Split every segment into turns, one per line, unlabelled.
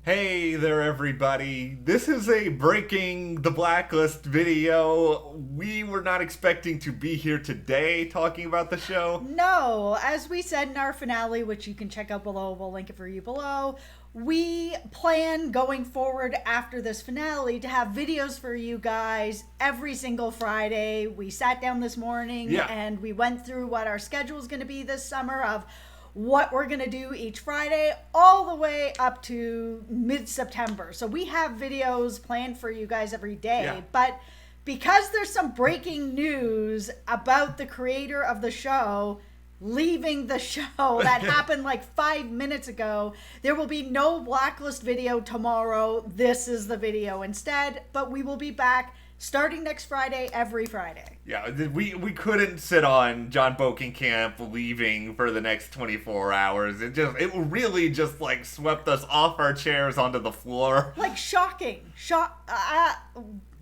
Hey there, everybody. This is a breaking the Blacklist video. We were not expecting to be here today talking about the show.
No, as we said in our finale, which you can check out below, we'll link it for you below. We plan going forward after this finale to have videos for you guys every single Friday. We sat down this morning and we went through what our schedule is going to be this summer of what we're going to do each Friday all the way up to mid-September. So we have videos planned for you guys every day, but because there's some breaking news about the creator of the show leaving the show that happened like 5 minutes ago, there will be no Blacklist video tomorrow. This is the video instead, but we will be back starting next Friday, every Friday.
Yeah, we couldn't sit on Jon Bokenkamp leaving for the next 24 hours. It really just like swept us off our chairs onto the floor.
Like shocking.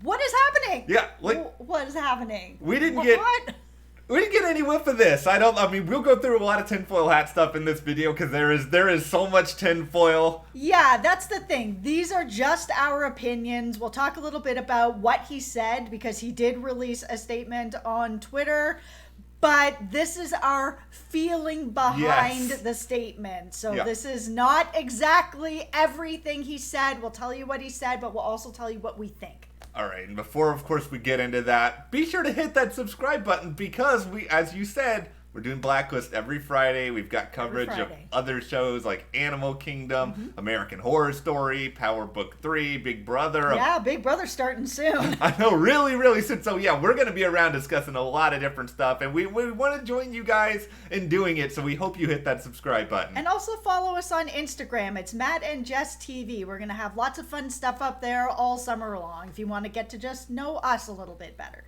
What is happening?
Yeah,
what is happening?
We didn't get any whiff of this. I mean, we'll go through a lot of tinfoil hat stuff in this video because there is so much tinfoil.
Yeah, that's the thing. These are just our opinions. We'll talk a little bit about what he said because he did release a statement on Twitter. But this is our feeling behind the statement. So this is not exactly everything he said. We'll tell you what he said, but we'll also tell you what we think.
All right, and before, of course, we get into that, be sure to hit that subscribe button because as you said, we're doing Blacklist every Friday. We've got coverage of other shows like Animal Kingdom, American Horror Story, Power Book 3, Big Brother.
Yeah, Big Brother's starting soon.
I know, really, really soon. So yeah, we're going to be around discussing a lot of different stuff, and we want to join you guys in doing it, so we hope you hit that subscribe button.
And also follow us on Instagram. It's Matt and Jess TV. We're going to have lots of fun stuff up there all summer long if you want to get to just know us a little bit better.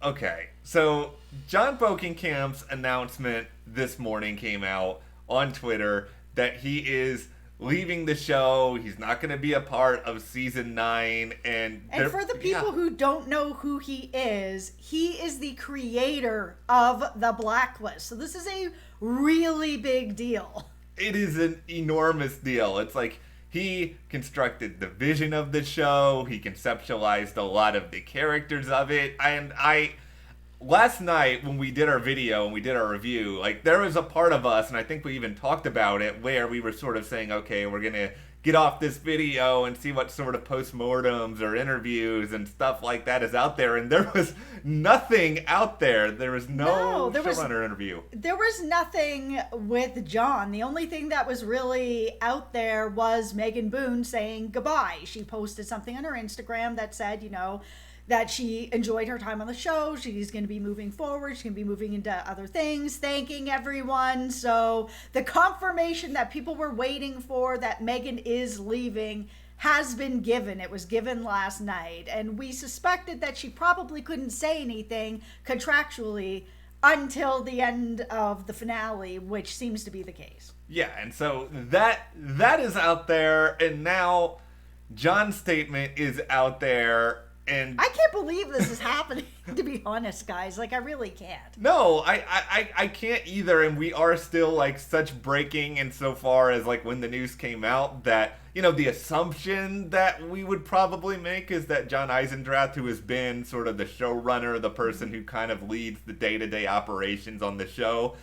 Okay, so Jon Bokenkamp's announcement this morning came out on Twitter that he is leaving the show. He's not going to be a part of season 9. And
for the people who don't know who he is the creator of the Blacklist. So this is a really big deal.
It is an enormous deal. It's like he constructed the vision of the show. He conceptualized a lot of the characters of it. And last night when we did our video and we did our review, like there was a part of us, and I think we even talked about it, where we were sort of saying, okay, we're going to get off this video and see what sort of postmortems or interviews and stuff like that is out there. And there was nothing out there. There was no showrunner interview.
There was nothing with Jon. The only thing that was really out there was Megan Boone saying goodbye. She posted something on her Instagram that said, that she enjoyed her time on the show. She's going to be moving forward. She's going to be moving into other things, thanking everyone. So the confirmation that people were waiting for that Megan is leaving has been given. It was given last night. And we suspected that she probably couldn't say anything contractually until the end of the finale, which seems to be the case.
Yeah, and so that is out there. And now Jon's statement is out there. And
I can't believe this is happening, to be honest, guys. Like, I really can't.
No, I can't either. And we are still, like, such breaking insofar as, like, when the news came out that, the assumption that we would probably make is that John Eisendrath, who has been sort of the showrunner, the person who kind of leads the day-to-day operations on the show,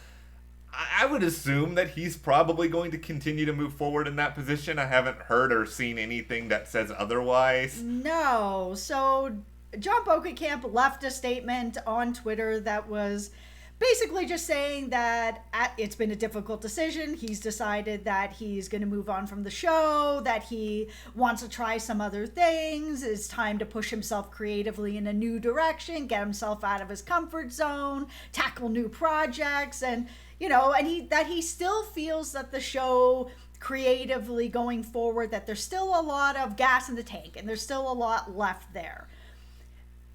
I would assume that he's probably going to continue to move forward in that position. I haven't heard or seen anything that says otherwise.
No. So Jon Bokenkamp left a statement on Twitter that was basically just saying that it's been a difficult decision. He's decided that he's going to move on from the show, that he wants to try some other things. It's time to push himself creatively in a new direction, get himself out of his comfort zone, tackle new projects, and he still feels that the show creatively going forward, that there's still a lot of gas in the tank and there's still a lot left there.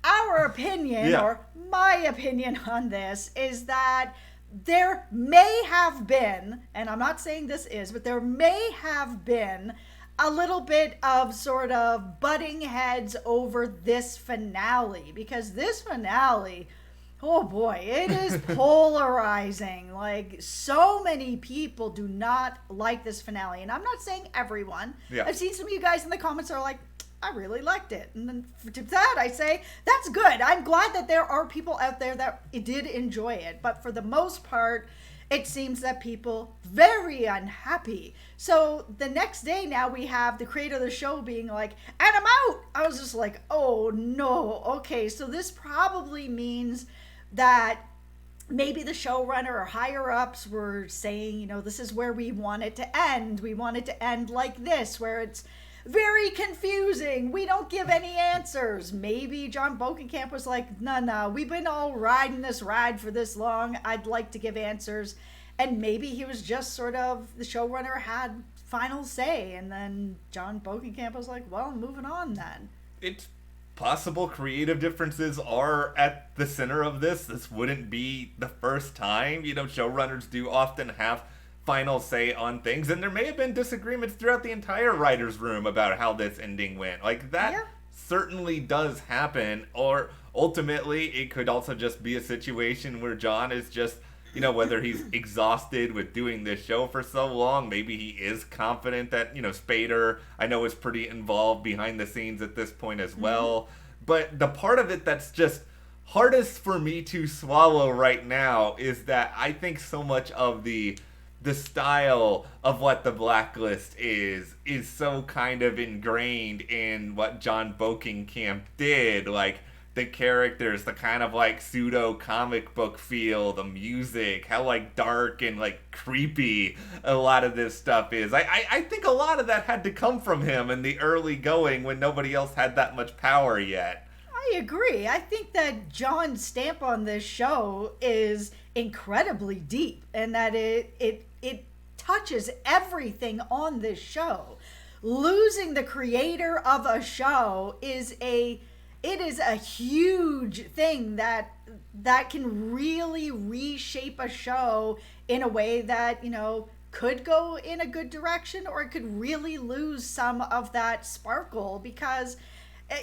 Our opinion, or my opinion on this, is that there may have been, and I'm not saying this is, but there may have been a little bit of sort of butting heads over this finale, because this finale, Oh boy, it is polarizing. Like, so many people do not like this finale. And I'm not saying everyone.
Yeah.
I've seen some of you guys in the comments are like, I really liked it. And then to that, I say, that's good. I'm glad that there are people out there that did enjoy it. But for the most part, it seems that people very unhappy. So the next day now we have the creator of the show being like, and I'm out. I was just like, oh no. Okay, so this probably means that maybe the showrunner or higher ups were saying, you know, this is where we want it to end. We want it to end like this, where it's very confusing. We don't give any answers. Maybe Jon Bokenkamp was like, no, we've been all riding this ride for this long. I'd like to give answers. And maybe he was just sort of, the showrunner had final say. And then Jon Bokenkamp was like, well, moving on then.
It's possible creative differences are at the center of this. This wouldn't be the first time. You know, showrunners do often have final say on things, and there may have been disagreements throughout the entire writer's room about how this ending went. Like, that certainly does happen, or ultimately it could also just be a situation where Jon is just, you know, whether he's exhausted with doing this show for so long, maybe he is confident that, you know, Spader, I know, is pretty involved behind the scenes at this point as well. But the part of it that's just hardest for me to swallow right now is that I think so much of the style of what the Blacklist is so kind of ingrained in what Jon Bokenkamp did. Like, the characters, the kind of like pseudo comic book feel, the music, how like dark and like creepy a lot of this stuff is. I think a lot of that had to come from him in the early going when nobody else had that much power yet.
I agree. I think that Jon's stamp on this show is incredibly deep, and that it touches everything on this show. Losing the creator of a show is a huge thing that can really reshape a show in a way that, you know, could go in a good direction, or it could really lose some of that sparkle, because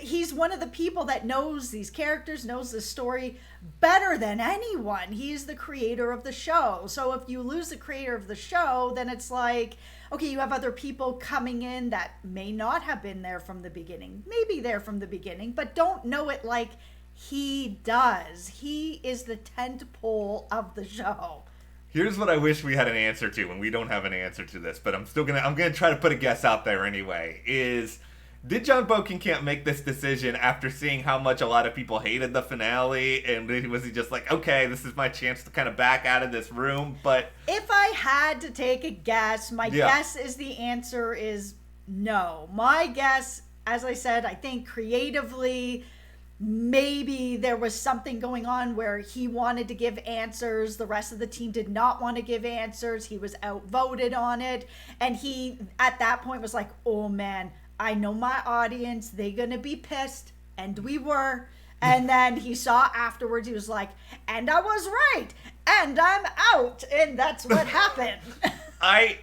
he's one of the people that knows these characters, knows the story better than anyone. He's the creator of the show. So if you lose the creator of the show, then it's like, okay, you have other people coming in that may not have been there from the beginning, maybe there from the beginning, but don't know it like he does. He is the tent pole of the show.
Here's what I wish we had an answer to, and we don't have an answer to this, but I'm gonna try to put a guess out there anyway, is, did Jon Bokenkamp make this decision after seeing how much a lot of people hated the finale, and was he just like, okay, this is my chance to kind of back out of this room? But
if I had to take a guess, my guess is the answer is no. My guess, as I said, I think creatively, maybe there was something going on where he wanted to give answers, the rest of the team did not want to give answers, he was outvoted on it, and he, at that point, was like, oh man, I know my audience, they gonna be pissed, and we were. And then he saw afterwards, he was like, and I was right, and I'm out, and that's what happened.
I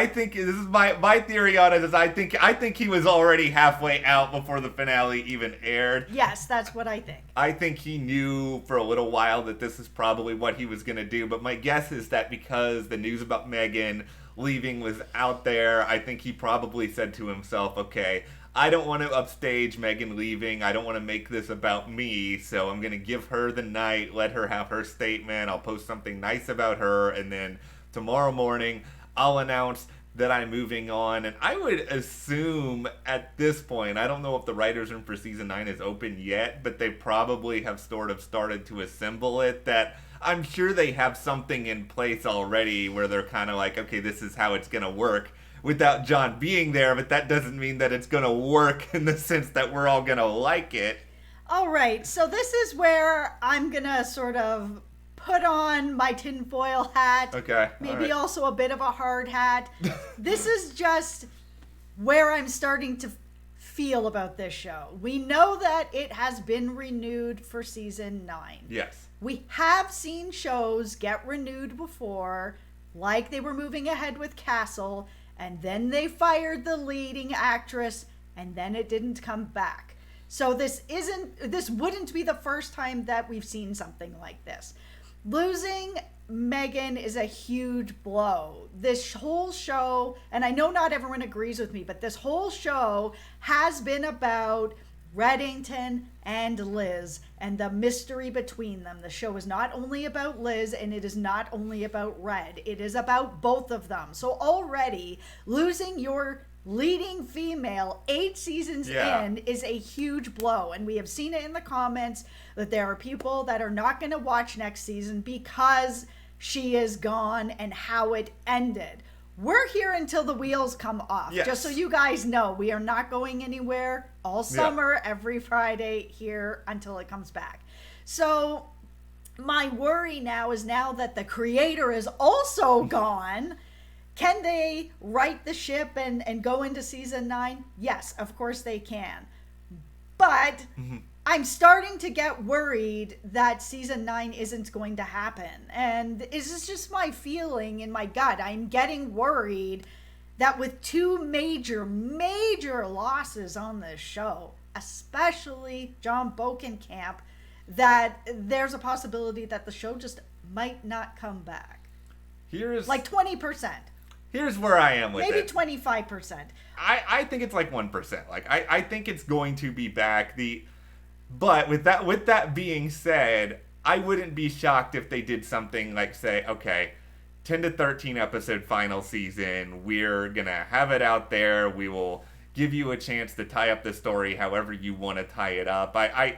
think this is my theory on it is I think he was already halfway out before the finale even aired.
Yes, that's what I think.
I think he knew for a little while that this is probably what he was gonna do, but my guess is that because the news about Megan leaving was out there, I think he probably said to himself, okay, I don't want to upstage Megan leaving, I don't want to make this about me, so I'm going to give her the night, let her have her statement, I'll post something nice about her, and then tomorrow morning I'll announce that I'm moving on. And I would assume at this point, I don't know if the writers' room for season 9 is open yet, but they probably have sort of started to assemble it, that I'm sure they have something in place already where they're kind of like, okay, this is how it's going to work without Jon being there, but that doesn't mean that it's going to work in the sense that we're all going to like it.
All right, so this is where I'm going to sort of put on my tinfoil hat.
Okay.
Maybe also a bit of a hard hat. This is just where I'm starting to feel about this show. We know that it has been renewed for season 9.
Yes.
We have seen shows get renewed before, like they were moving ahead with Castle, and then they fired the leading actress, and then it didn't come back. So this wouldn't be the first time that we've seen something like this. Losing Megan is a huge blow. This whole show, and I know not everyone agrees with me, but this whole show has been about Reddington and Liz and the mystery between them. The show is not only about Liz, and it is not only about Red. It is about both of them. So already losing your leading female 8 seasons in is a huge blow, and we have seen it in the comments that there are people that are not going to watch next season because she is gone and how it ended. We're here until the wheels come off.
Yes.
Just so you guys know, we are not going anywhere all summer, every Friday here until it comes back. So my worry now is, now that the creator is also gone, can they right the ship and go into season 9? Yes, of course they can. But I'm starting to get worried that season 9 isn't going to happen. And this is just my feeling in my gut. I'm getting worried that with 2 major losses on this show, especially Jon Bokenkamp, that there's a possibility that the show just might not come back.
Here's
like 20%.
Here's where I am with
maybe
it.
25%.
I think it's like 1%. Like I think it's going to be back. But with that being said, I wouldn't be shocked if they did something like, say, okay, 10 to 13 episode final season. We're gonna have it out there. We will give you a chance to tie up the story however you want to tie it up. I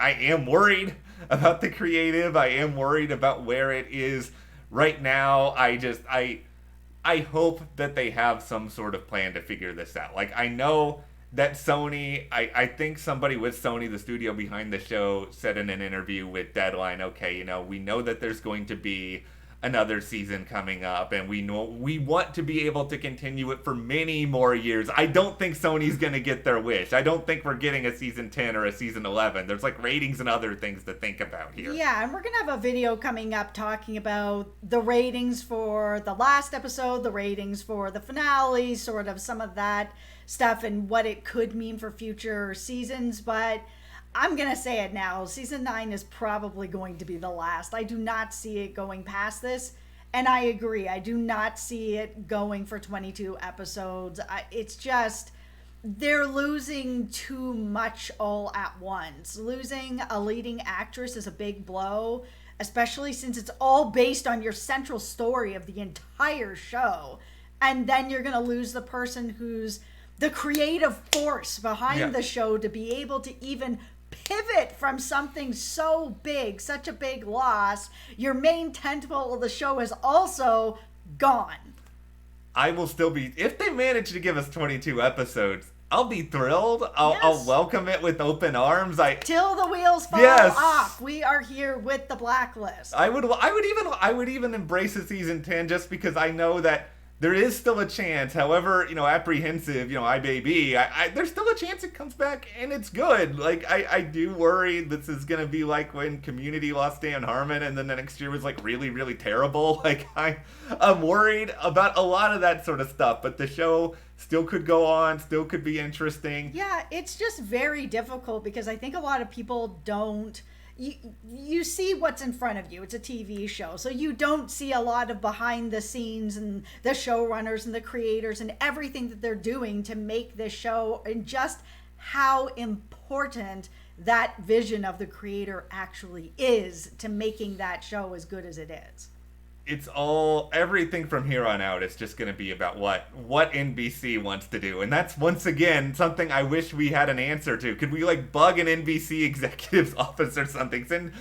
am worried about the creative. I am worried about where it is right now. I hope that they have some sort of plan to figure this out. Like, I know that Sony, I think somebody with Sony, the studio behind the show, said in an interview with Deadline, okay, we know that there's going to be another season coming up, and we want to be able to continue it for many more years. I don't think Sony's going to get their wish. I don't think we're getting a season 10 or a season 11. There's like ratings and other things to think about here.
Yeah, and we're going to have a video coming up talking about the ratings for the last episode, the ratings for the finale, sort of some of that stuff and what it could mean for future seasons. But I'm going to say it now. Season 9 is probably going to be the last. I do not see it going past this. And I agree. I do not see it going for 22 episodes. It's just, they're losing too much all at once. Losing a leading actress is a big blow, especially since it's all based on your central story of the entire show. And then you're going to lose the person who's the creative force behind the show to be able to even pivot from something so big, such a big loss. Your main tentpole of the show is also gone.
I will still be, if they manage to give us 22 episodes, I'll be thrilled. I'll welcome it with open arms.
Till the wheels fall off. We are here with the Blacklist.
I would even embrace a season 10 just because I know that there is still a chance, however, apprehensive, I may be, there's still a chance it comes back and it's good. Like, I do worry this is going to be like when Community lost Dan Harmon and then the next year was like really, really terrible. Like, I'm worried about a lot of that sort of stuff, but the show still could go on, still could be interesting.
Yeah, it's just very difficult because I think a lot of people don't. You see what's in front of you. It's a TV show. So you don't see a lot of behind the scenes and the showrunners and the creators and everything that they're doing to make this show, and just how important that vision of the creator actually is to making that show as good as it is.
It's everything from here on out is just going to be about what NBC wants to do. And that's, once again, something I wish we had an answer to. Could we, bug an NBC executive's office or something? Send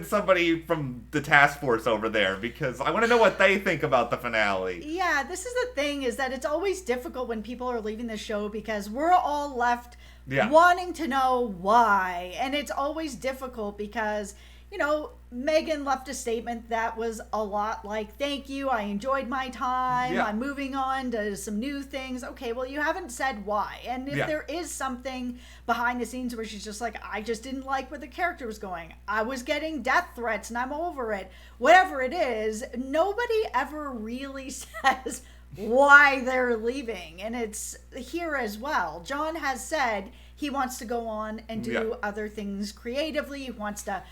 somebody from the task force over there, because I want to know what they think about the finale.
Yeah, this is the thing, is that it's always difficult when people are leaving the show because we're all left wanting to know why. And it's always difficult because, Megan left a statement that was a lot like, thank you, I enjoyed my time, I'm moving on to some new things. Okay, well, you haven't said why. And if there is something behind the scenes where she's just like, I just didn't like where the character was going, I was getting death threats and I'm over it, whatever it is, nobody ever really says why they're leaving. And it's here as well. Jon has said he wants to go on and do other things creatively. He wants to,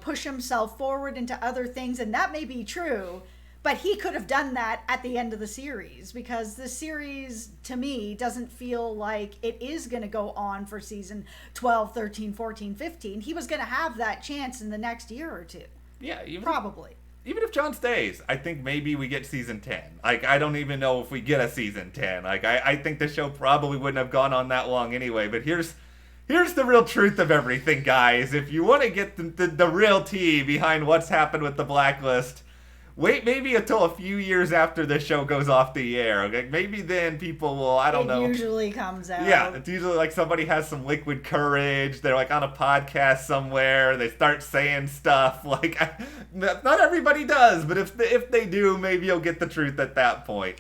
push himself forward into other things. And that may be true. But he could have done that at the end of the series, because the series, to me, doesn't feel like it is going to go on for season 12, 13, 14, 15. He was going to have that chance in the next year or two.
Yeah.
Probably.
Even if Jon stays, I think maybe we get season 10. Like, I don't even know if we get a season 10. Like, I think the show probably wouldn't have gone on that long anyway. But here's the real truth of everything, guys. If you want to get the real tea behind what's happened with the Blacklist, wait maybe until a few years after the show goes off the air. Okay? Maybe then people will, I don't know.
It usually comes out.
Yeah, it's usually like somebody has some liquid courage. They're like on a podcast somewhere. They start saying stuff. Like, not everybody does, but if they do, maybe you'll get the truth at that point.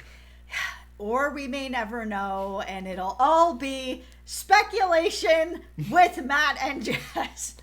Or we may never know, and it'll all be speculation with Matt and Jess.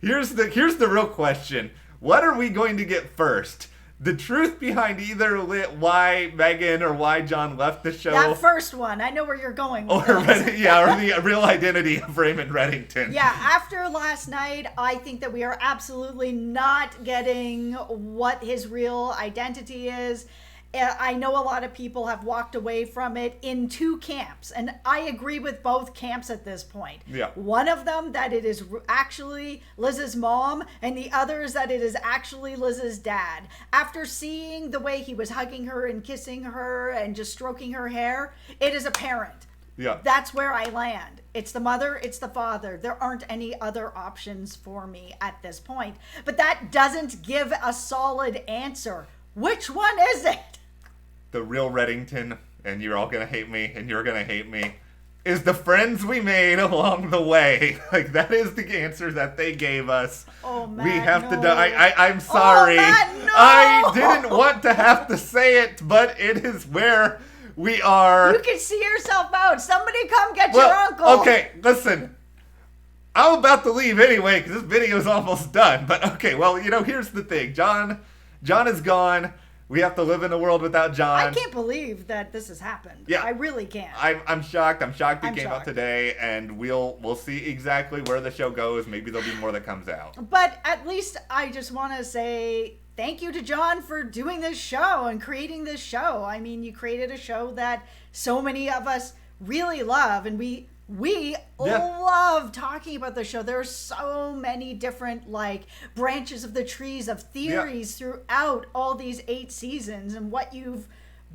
Here's the real question. What are we going to get first? The truth behind either why Megan or why Jon left the show.
That first one. I know where you're going with
or the real identity of Raymond Reddington.
Yeah, after last night, I think that we are absolutely not getting what his real identity is. I know a lot of people have walked away from it in two camps, and I agree with both camps at this point.
Yeah.
One of them that it is actually Liz's mom, and the other is that it is actually Liz's dad. After seeing the way he was hugging her and kissing her and just stroking her hair, it is apparent.
Yeah.
That's where I land. It's the mother, it's the father. There aren't any other options for me at this point. But that doesn't give a solid answer. Which one is it?
The real Reddington, and you're all gonna hate me, and you're gonna hate me, is the friends we made along the way. Like, that is the answer that they gave us.
Oh, Matt,
we have
no.
to die. I'm sorry.
Oh, Matt, no.
I didn't want to have to say it, but it is where we are.
You can see yourself out. Somebody come get your uncle.
Okay, listen. I'm about to leave anyway, because this video is almost done. But okay, well, here's the thing. Jon is gone. We have to live in a world without Jon.
I can't believe that this has happened.
Yeah.
I really can't.
I'm shocked. I'm shocked it came out today, and we'll see exactly where the show goes. Maybe there'll be more that comes out.
But at least I just want to say thank you to Jon for doing this show and creating this show. I mean, you created a show that so many of us really love, and we love talking about the show. There are so many different branches of the trees of theories throughout all these 8 seasons, and what you've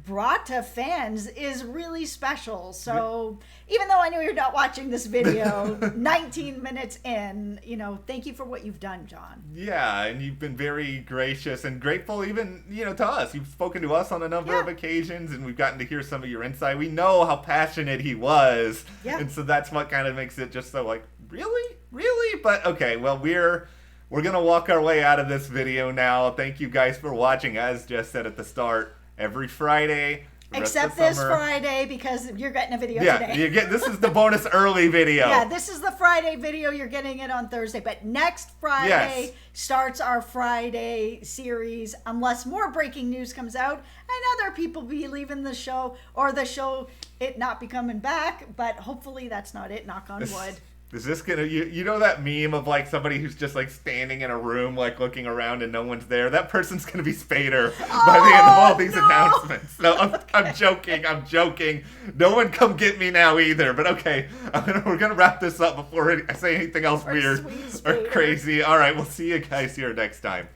brought to fans is really special. So even though I know you're not watching this video 19 minutes in, thank you for what you've done, Jon.
Yeah, and you've been very gracious and grateful even, to us. You've spoken to us on a number of occasions, and we've gotten to hear some of your insight. We know how passionate he was. Yeah. And so that's what kind of makes it just so really? Really? But okay, well, we're going to walk our way out of this video now. Thank you guys for watching. As Jess said at the start, every Friday.
Except this Friday, because you're getting a video today.
This is the bonus early video.
Yeah, this is the Friday video. You're getting it on Thursday. But next Friday starts our Friday series, unless more breaking news comes out and other people be leaving the show, or the show it not be coming back. But hopefully that's not it, knock on wood.
Is this gonna, you know that meme of somebody who's just standing in a room looking around and no one's there? That person's gonna be Spader by the end of all these announcements. No, I'm joking. No one come get me now either. But okay, we're gonna wrap this up before I say anything else weird or crazy. All right, we'll see you guys here next time.